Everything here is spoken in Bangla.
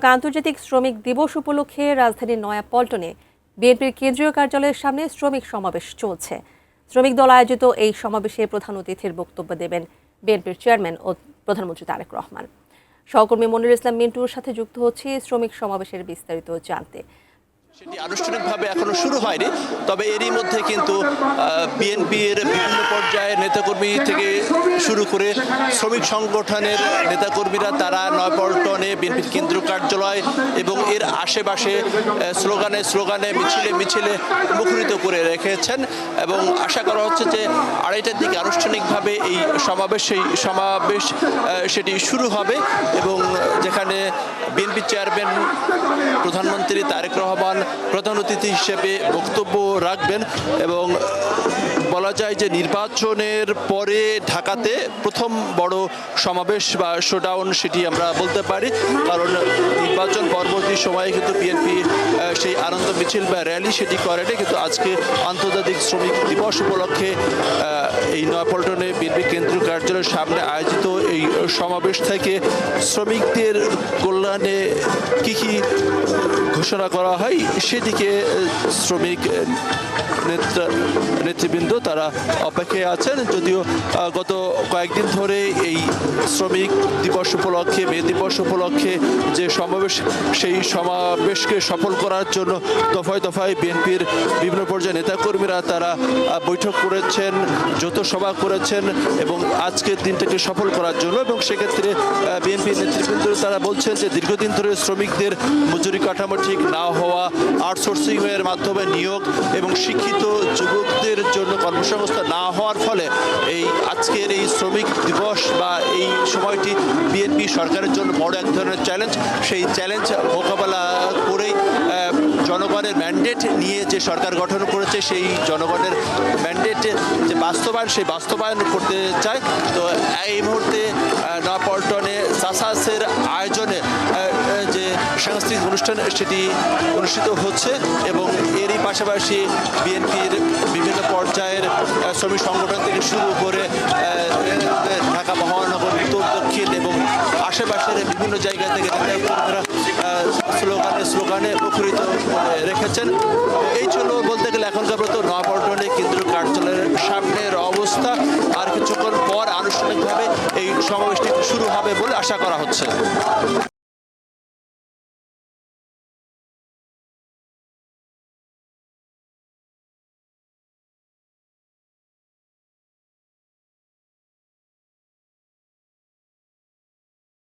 আন্তর্জাতিক শ্রমিক দিবস উপলক্ষে রাজধানীর নয়াপল্টনে বিএনপির কেন্দ্রীয় কার্যালয়ের সামনে শ্রমিক সমাবেশ চলছে। শ্রমিক দল আয়োজিত এই সমাবেশে প্রধান অতিথির বক্তব্য দেবেন বিএনপির চেয়ারম্যান ও প্রধানমন্ত্রী তারেক রহমান। সহকর্মী মনিরুল ইসলাম মিন্টুর সাথে যুক্ত হচ্ছে শ্রমিক সমাবেশের বিস্তারিত জানতে। সেটি আনুষ্ঠানিকভাবে এখনো শুরু হয়নি, তবে এরই মধ্যে কিন্তু বিএনপির বিভিন্ন পর্যায়ের নেতাকর্মী থেকে শুরু করে শ্রমিক সংগঠনের নেতাকর্মীরা তারা নয়াপল্টনে বিএনপির কেন্দ্রীয় কার্যালয় এবং এর আশেপাশে স্লোগানে মিছিলে মুখরিত করে রেখেছেন এবং আশা করা হচ্ছে যে 2:30টার দিকে আনুষ্ঠানিকভাবে এই সমাবেশ সেটি শুরু হবে এবং যেখানে বিএনপি চেয়ারম্যান প্রধানমন্ত্রী তারেক রহমান প্রধান অতিথি হিসেবে বক্তব্য রাখবেন এবং বলা যায় যে নির্বাচনের পরে ঢাকাতে প্রথম বড় সমাবেশ বা শোডাউন সেটি আমরা বলতে পারি, কারণ নির্বাচন পরবর্তী সময়ে কিন্তু বিএনপি সেই আনন্দ মিছিল বা র্যালি সেটি করেনি, কিন্তু আজকে আন্তর্জাতিক শ্রমিক দিবস উপলক্ষে এই নয়াপল্টনে বিএনপি কেন্দ্রীয় কার্যালয়ের সামনে আয়োজিত এই সমাবেশ থেকে শ্রমিকদের কল্যাণে কি ঘোষণা করা হয় সেদিকে শ্রমিক নেতৃবৃন্দ তারা অপেক্ষায় আছেন। যদিও গত কয়েকদিন ধরে এই শ্রমিক দিবস উপলক্ষে মে দিবস উপলক্ষে যে সমাবেশ সেই সমাবেশকে সফল করার জন্য দফায় দফায় বিএনপির বিভিন্ন পর্যায়ে নেতাকর্মীরা তারা বৈঠক করেছেন, যৌথ সভা করেছেন এবং আজকের দিনটাকে সফল করার জন্য। এবং সেক্ষেত্রে বিএনপির নেতৃবৃন্দ তারা বলছেন যে দীর্ঘদিন ধরে শ্রমিকদের মজুরি কাঠামো ঠিক না হওয়া, আউটসোর্সিংয়ের মাধ্যমে নিয়োগ এবং শিক্ষিত যুবকদের জন্য কর্মসংস্থান না হওয়ার ফলে এই আজকের এই শ্রমিক দিবস বা এই সময়টি বিএনপি সরকারের জন্য বড় এক ধরনের চ্যালেঞ্জ। সেই চ্যালেঞ্জ মোকাবেলা করেই জনগণের ম্যান্ডেট নিয়ে যে সরকার গঠন করেছে সেই জনগণের ম্যান্ডেট যে বাস্তবায়ন করতে চায়। তো এই মুহূর্তে নয়াপল্টনে সাসাসের আয়োজনে যে সাংস্কৃতিক অনুষ্ঠান সেটি অনুষ্ঠিত হচ্ছে এবং এরই পাশাপাশি বিএনপির বিভিন্ন পর্যায়ের শ্রমিক সংগঠন থেকে শুরু করে ঢাকা মহানগর উত্তর দক্ষিণ এবং আশেপাশের বিভিন্ন জায়গা থেকে স্লোগানে মুখরিত রেখেছেন। এই ছিল বলতে গেলে এখনকার মতো নয়াপল্টনে কেন্দ্রীয় কার্যালয়ের সামনের অবস্থা। আর কিছুক্ষণ পর আনুষ্ঠানিকভাবে এই সমাবেশটি শুরু হবে বলে আশা করা হচ্ছে।